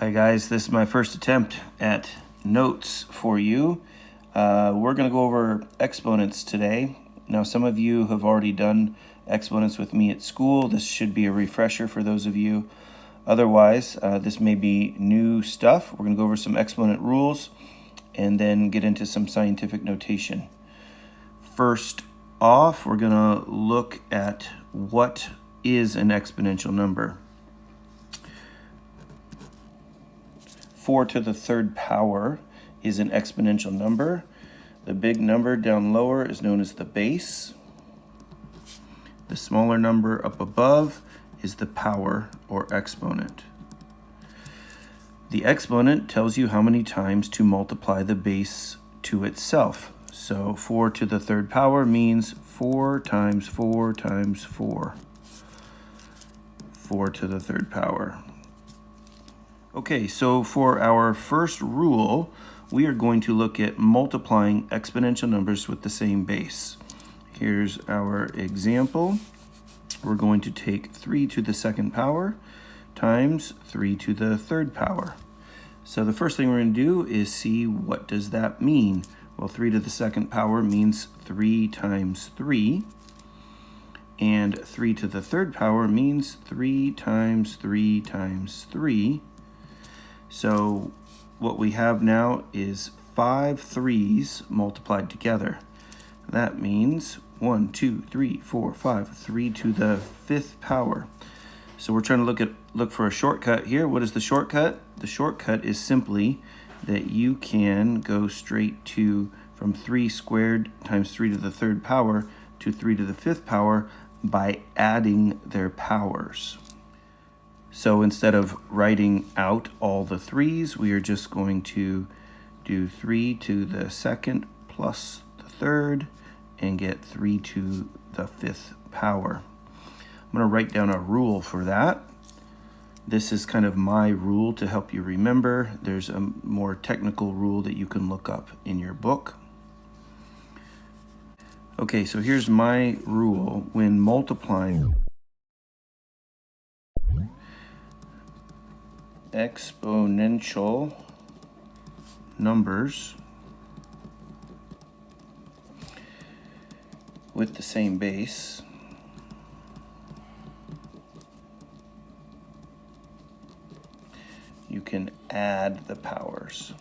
Hi guys, this is my first attempt at notes for you. We're going to go over exponents today. Now some of you have already done exponents with me at school. This should be a refresher for those of you. Otherwise, this may be new stuff. We're going to go over some exponent rules and then get into some scientific notation. First off, we're going to look at what is an exponential number. 4 to the third power is an exponential number. The big number down lower is known as the base. The smaller number up above is the power or exponent. The exponent tells you how many times to multiply the base to itself. So 4 to the third power means 4 times 4 times 4. 4 to the third power. Okay, so for our first rule, we are going to look at multiplying exponential numbers with the same base. Here's our example. We're going to take 3 to the second power times 3 to the third power. So the first thing we're going to do is see what does that mean. Well, 3 to the second power means 3 times 3. And 3 to the third power means 3 times 3 times 3. So what we have now is 5 3's multiplied together. That means 1, 2, 3, 4, 5, 3 to the fifth power. So we're trying to look for a shortcut here. What is the shortcut? The shortcut is simply that you can go straight to from 3 squared times 3 to the third power to 3 to the fifth power by adding their powers. So instead of writing out all the 3's, we are just going to do 3 to the second plus the third and get 3 to the fifth power. I'm going to write down a rule for that. This is kind of my rule to help you remember. There's a more technical rule that you can look up in your book. Okay, so here's my rule when multiplying exponential numbers with the same base. You can add the powers.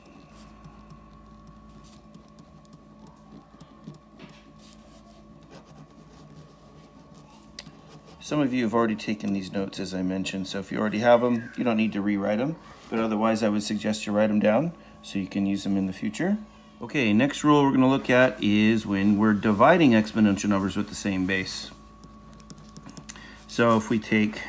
Some of you have already taken these notes, as I mentioned, so if you already have them, you don't need to rewrite them, but otherwise I would suggest you write them down so you can use them in the future. Okay, next rule we're going to look at is when we're dividing exponential numbers with the same base. So if we take,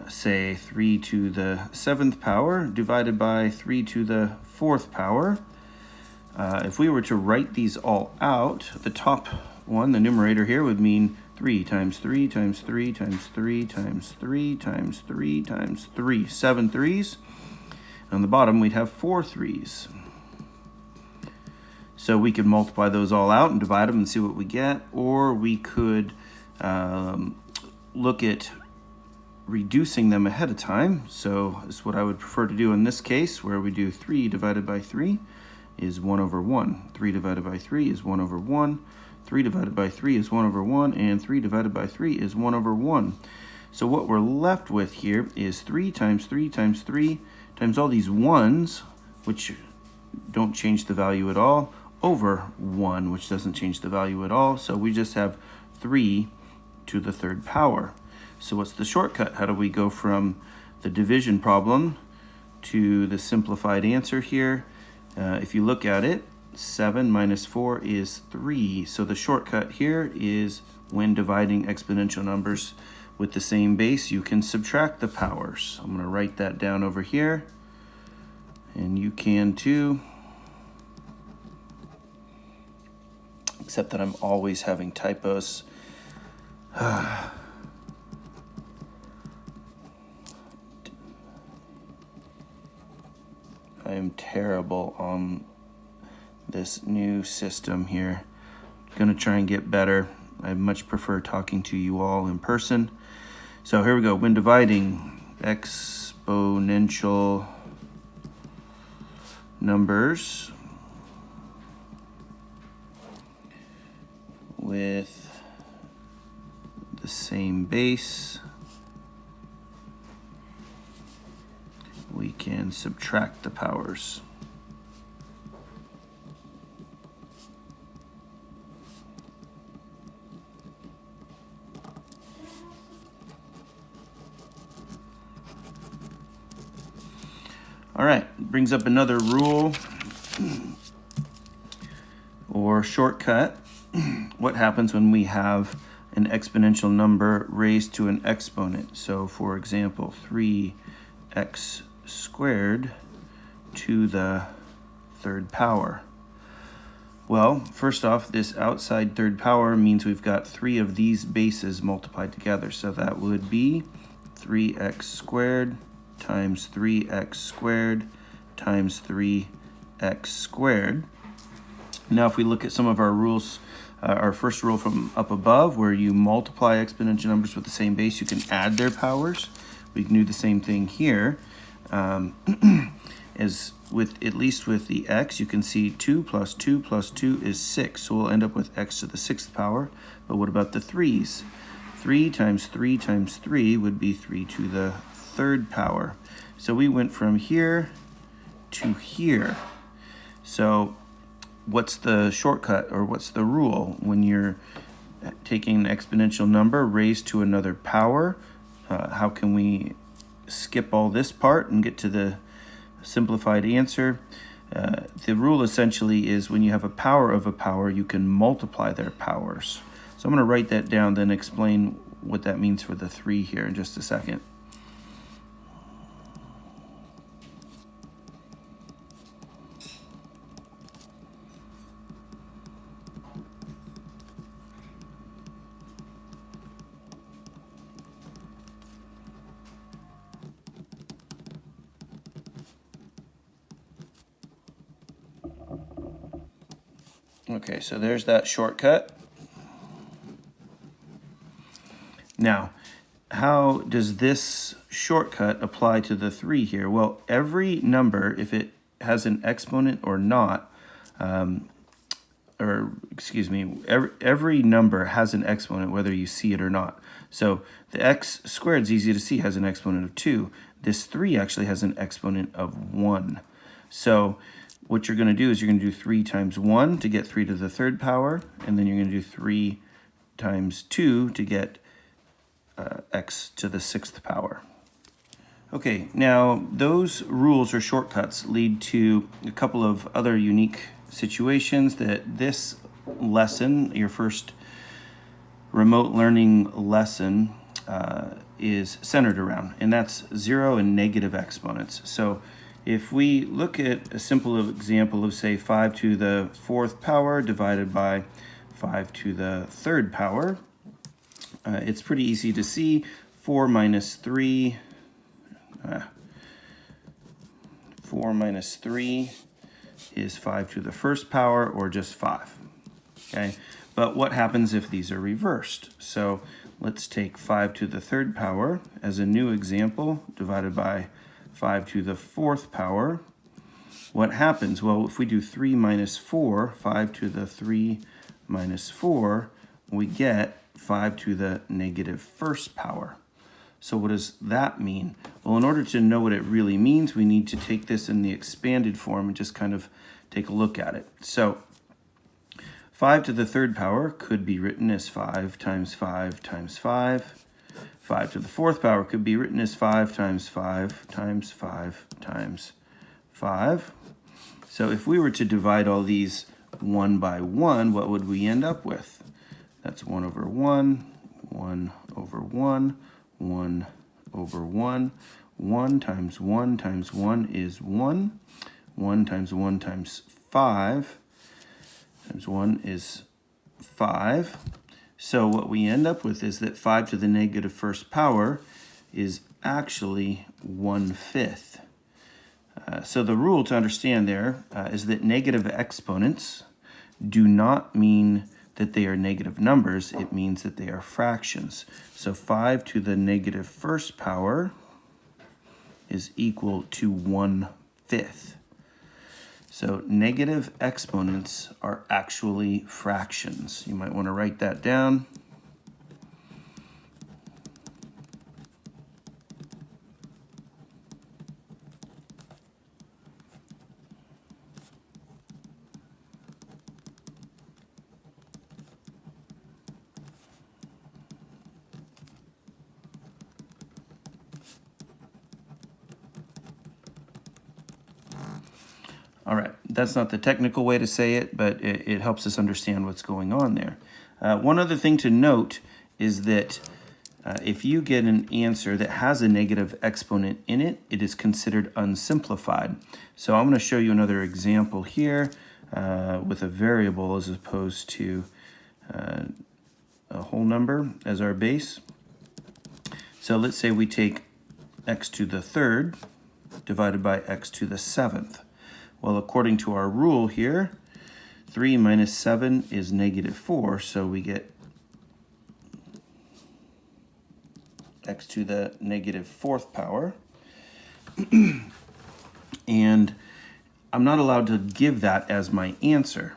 say, 3 to the seventh power divided by 3 to the fourth power, if we were to write these all out, the top one, the numerator here, would mean 3 times 3 times 3 times 3 times 3 times 3 times 3. 7 3's. On the bottom, we'd have 4 3's. So we could multiply those all out and divide them and see what we get, or we could look at reducing them ahead of time. So this is what I would prefer to do in this case, where we do 3 divided by 3 is 1 over 1. 3 divided by 3 is 1 over 1. 3 divided by 3 is 1 over 1, and 3 divided by 3 is 1 over 1. So what we're left with here is 3 times 3 times 3 times all these 1's, which don't change the value at all, over 1, which doesn't change the value at all. So we just have 3 to the third power. So what's the shortcut? How do we go from the division problem to the simplified answer here? If you look at it, 7 minus 4 is 3. So the shortcut here is when dividing exponential numbers with the same base, you can subtract the powers. I'm going to write that down over here, and you can too. Except that I'm always having typos. I am terrible on this new system here. Gonna try and get better. I much prefer talking to you all in person. So here we go. When dividing exponential numbers with the same base, we can subtract the powers. All right, brings up another rule or shortcut. What happens when we have an exponential number raised to an exponent? So for example, 3x squared to the third power. Well, first off, this outside third power means we've got 3 of these bases multiplied together. So that would be 3x squared times 3x squared times 3x squared. Now if we look at some of our rules, our first rule from up above, where you multiply exponential numbers with the same base, you can add their powers. We can do the same thing here. As with, at least with the x, you can see 2 plus 2 plus 2 is 6. So we'll end up with x to the 6th power. But what about the 3's? 3 times 3 times 3 would be 3 to the 3rd power. So we went from here to here. So what's the shortcut, or what's the rule when you're taking an exponential number raised to another power? How can we skip all this part and get to the simplified answer? The rule essentially is when you have a power of a power, you can multiply their powers. So I'm going to write that down, then explain what that means for the 3 here in just a second. Okay, so there's that shortcut. Now, how does this shortcut apply to the 3 here? Well, every number, if it has an exponent or not, every number has an exponent whether you see it or not. So the x squared is easy to see, has an exponent of 2. This 3 actually has an exponent of 1. So what you're going to do is you're going to do 3 times 1 to get 3 to the 3rd power, and then you're going to do 3 times 2 to get x to the 6th power. Okay, now those rules or shortcuts lead to a couple of other unique situations that this lesson, your first remote learning lesson, is centered around, and that's 0 and negative exponents. So if we look at a simple example of, say, 5 to the 4th power divided by 5 to the 3rd power, it's pretty easy to see. 4 minus 3 is 5 to the 1st power, or just 5. Okay, but what happens if these are reversed? So let's take 5 to the 3rd power as a new example, divided by 5 to the 4th power. What happens? Well, if we do 3 minus 4, 5 to the 3 minus 4, we get 5 to the negative 1st power. So what does that mean? Well, in order to know what it really means, we need to take this in the expanded form and just kind of take a look at it. So 5 to the 3rd power could be written as 5 times 5 times 5. 5 to the 4th power could be written as 5 times 5 times 5 times 5. So if we were to divide all these 1 by 1, what would we end up with? That's 1 over 1, 1 over 1, 1 over 1. 1 times 1 times 1 is 1. 1 times 1 times 5 times 1 is 5. So what we end up with is that 5 to the negative 1st power is actually 1/5. So the rule to understand there is that negative exponents do not mean that they are negative numbers. It means that they are fractions. So 5 to the negative 1st power is equal to 1/5. So negative exponents are actually fractions. You might want to write that down. All right, that's not the technical way to say it, but it helps us understand what's going on there. One other thing to note is that if you get an answer that has a negative exponent in it, it is considered unsimplified. So I'm going to show you another example here with a variable as opposed to a whole number as our base. So let's say we take x to the third divided by x to the seventh. Well, according to our rule here, 3 minus 7 is negative 4, so we get x to the negative fourth power. And I'm not allowed to give that as my answer.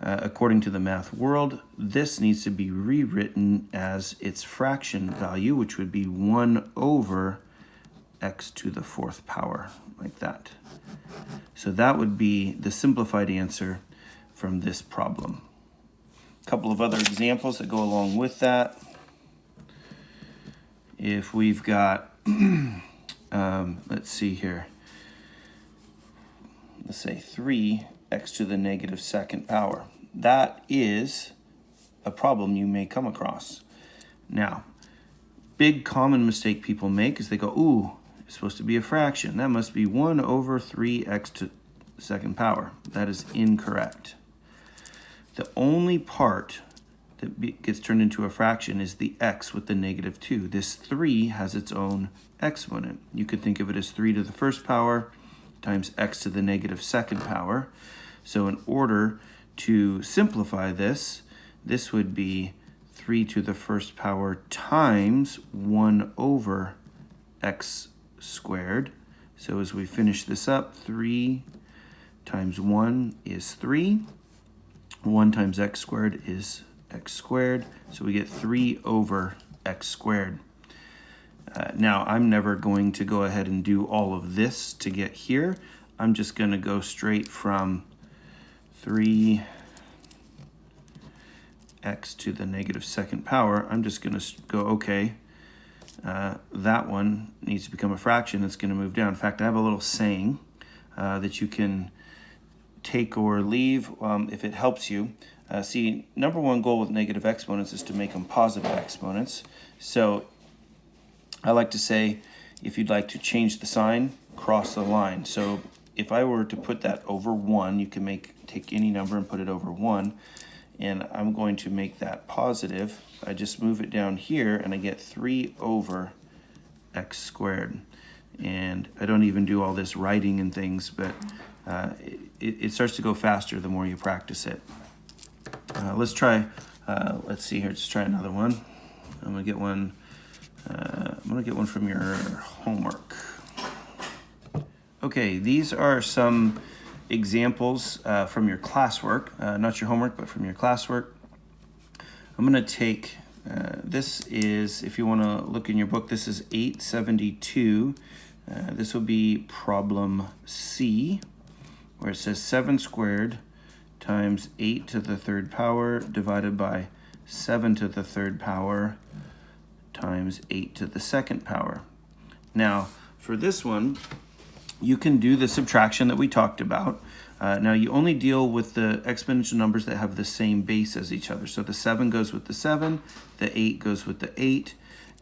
According to the math world, this needs to be rewritten as its fraction value, which would be 1 over x to the fourth power, like that. So that would be the simplified answer from this problem. A couple of other examples that go along with that. If we've got, let's see here, let's say 3x to the negative second power. That is a problem you may come across. Now, big common mistake people make is they go, ooh, it's supposed to be a fraction. That must be 1 over 3x to the second power. That is incorrect. The only part that gets turned into a fraction is the x with the negative 2. This 3 has its own exponent. You could think of it as 3 to the first power times x to the negative second power. So in order to simplify this, this would be 3 to the first power times 1 over x squared. So as we finish this up, 3 times 1 is 3. 1 times x squared is x squared. So we get 3 over x squared. Now, I'm never going to go ahead and do all of this to get here. I'm just going to go straight from 3x to the negative second power. I'm just going to go, okay, that one needs to become a fraction. It's going to move down. In fact, I have a little saying that you can take or leave if it helps you. See, number one goal with negative exponents is to make them positive exponents. So I like to say, if you'd like to change the sign, cross the line. So if I were to put that over 1, you can take any number and put it over 1. And I'm going to make that positive. I just move it down here and I get 3 over x squared. And I don't even do all this writing and things, but it starts to go faster the more you practice it. Let's try, let's see here, let's try another one. I'm gonna get one from your homework. Okay, these are some examples from your classwork, not your homework, but from your classwork. I'm going to take, this is, if you want to look in your book, this is 872. This will be problem C, where it says 7 squared times 8 to the third power divided by 7 to the third power times 8 to the second power. Now, for this one, you can do the subtraction that we talked about. Now, you only deal with the exponential numbers that have the same base as each other. So the 7 goes with the 7, the 8 goes with the 8,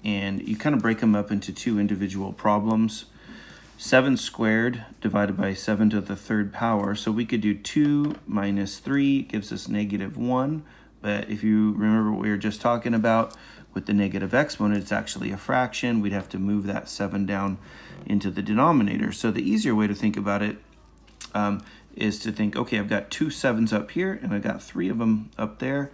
and you kind of break them up into two individual problems. 7 squared divided by 7 to the third power. So we could do 2 minus 3 gives us negative 1. But if you remember what we were just talking about with the negative exponent, it's actually a fraction. We'd have to move that 7 down into the denominator. So the easier way to think about it is to think, okay, I've got 2 7s up here and I've got 3 of them up there.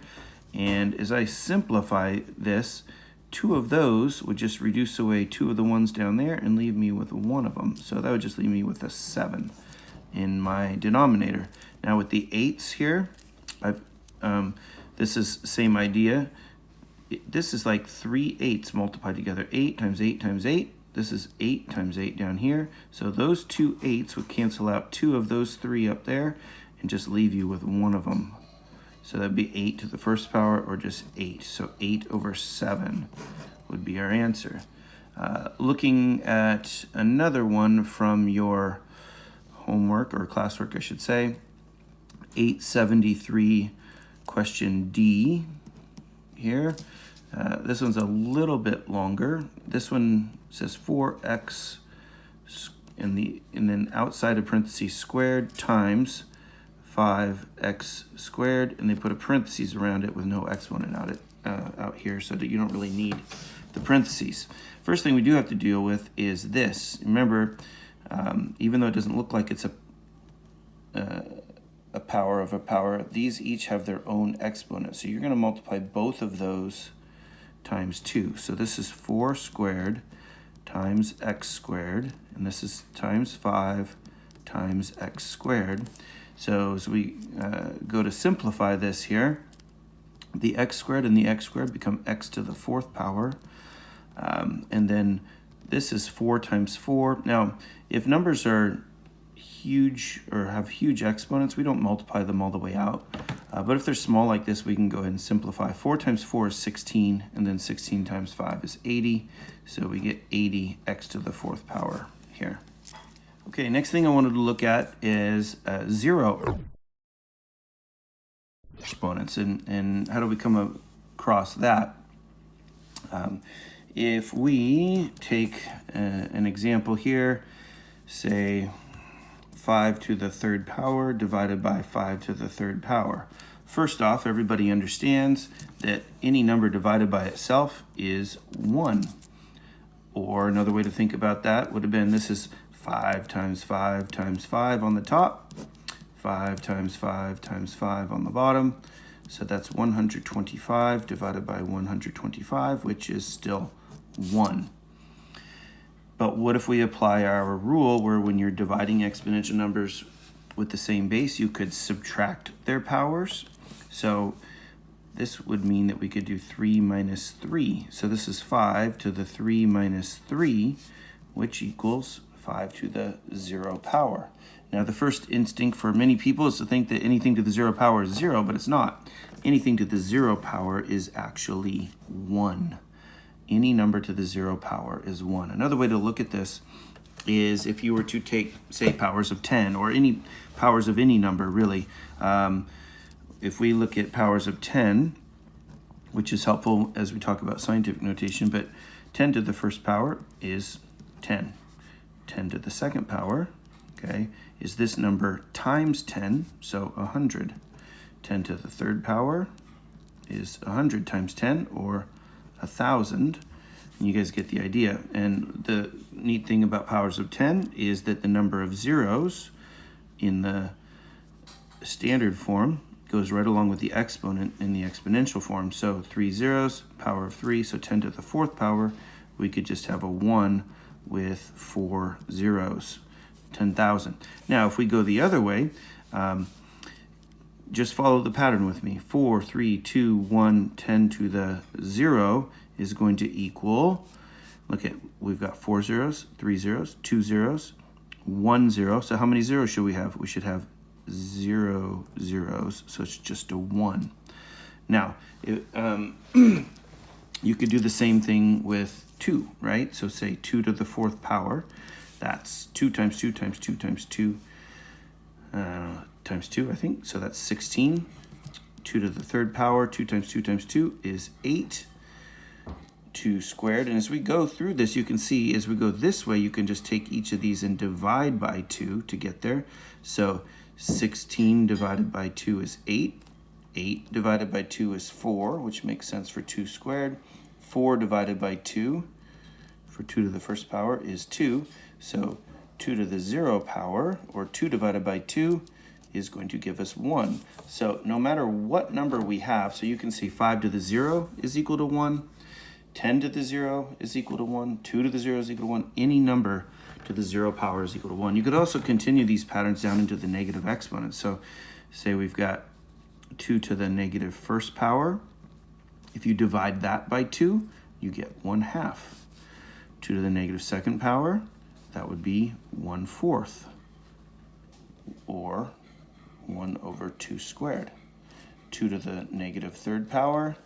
And as I simplify this, 2 of those would just reduce away 2 of the ones down there and leave me with 1 of them. So that would just leave me with a 7. in my denominator. Now with the 8s here, this is same idea. This is like 3 8s multiplied together. 8 times 8 times 8. This is 8 times 8 down here. So those 2 8s would cancel out 2 of those 3 up there and just leave you with one of them. So that'd be 8 to the first power, or just 8. So 8 over 7 would be our answer. Looking at another one from your homework, or classwork I should say, 873 question D here. This one's a little bit longer. This one says 4x and then outside of parentheses squared times 5x squared, and they put a parentheses around it with no exponent out here, so that you don't really need the parentheses. First thing we do have to deal with is this. Remember, even though it doesn't look like it's a power of a power, these each have their own exponent. So you're going to multiply both of those times 2. So this is 4 squared times x squared, and this is times 5 times x squared. So as we go to simplify this here, the x squared and the x squared become x to the 4th power. And then this is 4 times 4. Now, if numbers are huge or have huge exponents, we don't multiply them all the way out. But if they're small like this, we can go ahead and simplify. 4 times 4 is 16, and then 16 times 5 is 80. So we get 80 x to the 4th power here. Okay, next thing I wanted to look at is 0 exponents, and how do we come across that? If we take an example here, say 5 to the 3rd power divided by 5 to the 3rd power. First off, everybody understands that any number divided by itself is 1. Or another way to think about that would have been, this is 5 times 5 times 5 on the top, 5 times 5 times 5 on the bottom. So that's 125 divided by 125, which is still 1. But what if we apply our rule where when you're dividing exponential numbers with the same base, you could subtract their powers? So this would mean that we could do 3 minus 3. So this is 5 to the 3 minus 3, which equals 5 to the 0 power. Now, the first instinct for many people is to think that anything to the 0 power is 0, but it's not. Anything to the 0 power is actually 1. Any number to the 0 power is 1. Another way to look at this is if you were to take, say, powers of 10, or any powers of any number, really. If we look at powers of 10, which is helpful as we talk about scientific notation, but 10 to the 1st power is 10. 10 to the 2nd power, okay, is this number times 10, so 100. 10 to the 3rd power is 100 times 10, or 1,000. And you guys get the idea. And the neat thing about powers of 10 is that the number of zeros in the standard form goes right along with the exponent in the exponential form. So 3 zeros, power of 3, so 10 to the 4th power, we could just have a 1 with 4 zeros, 10,000. Now, if we go the other way, just follow the pattern with me. 4, 3, 2, 1, 10 to the 0 is going to equal, look at, we've got 4 zeros, 3 zeros, 2 zeros, 1 0. So how many zeros should we have? We should have 0 zeros, so it's just a 1. Now, you could do the same thing with 2, right? So say 2 to the 4th power. That's 2 times 2 times 2 times 2 times 2, I think. So that's 16. 2 to the 3rd power, 2 times 2 times 2 is 8. 2 squared. And as we go through this, you can see as we go this way, you can just take each of these and divide by 2 to get there. So 16 divided by 2 is 8. 8 divided by 2 is 4, which makes sense for 2 squared. 4 divided by 2 for 2 to the 1st power is 2. So 2 to the 0 power, or 2 divided by 2, is going to give us 1. So no matter what number we have, so you can see 5 to the 0 is equal to 1, 10 to the 0 is equal to 1, 2 to the 0 is equal to 1. Any number to the 0 power is equal to 1. You could also continue these patterns down into the negative exponents. So say we've got 2 to the negative first power. If you divide that by 2, you get 1/2. 2 to the negative second power, that would be 1/4, or 1/2 squared. 2 to the negative third power,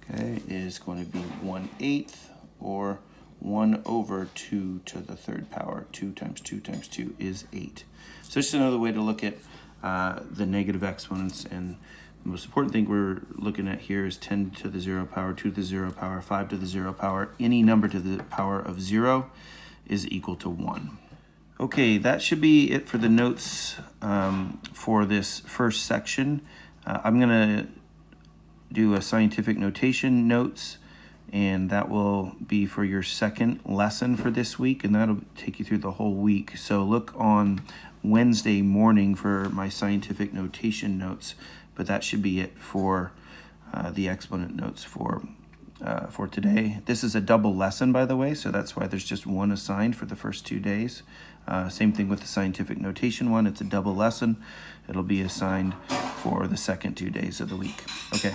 okay, is going to be 1/8, or 1/2 to the third power. 2 times 2 times 2 is 8. So just another way to look at the negative exponents. And the most important thing we're looking at here is 10 to the 0 power, 2 to the 0 power, 5 to the 0 power. Any number to the power of 0 is equal to 1. Okay, that should be it for the notes for this first section. I'm going to do a scientific notation notes, and that will be for your second lesson for this week, and that'll take you through the whole week. So look on Wednesday morning for my scientific notation notes, but that should be it for the exponent notes for today. This is a double lesson, by the way, so that's why there's just one assigned for the first 2 days. Same thing with the scientific notation one. It's a double lesson. It'll be assigned for the second 2 days of the week. Okay.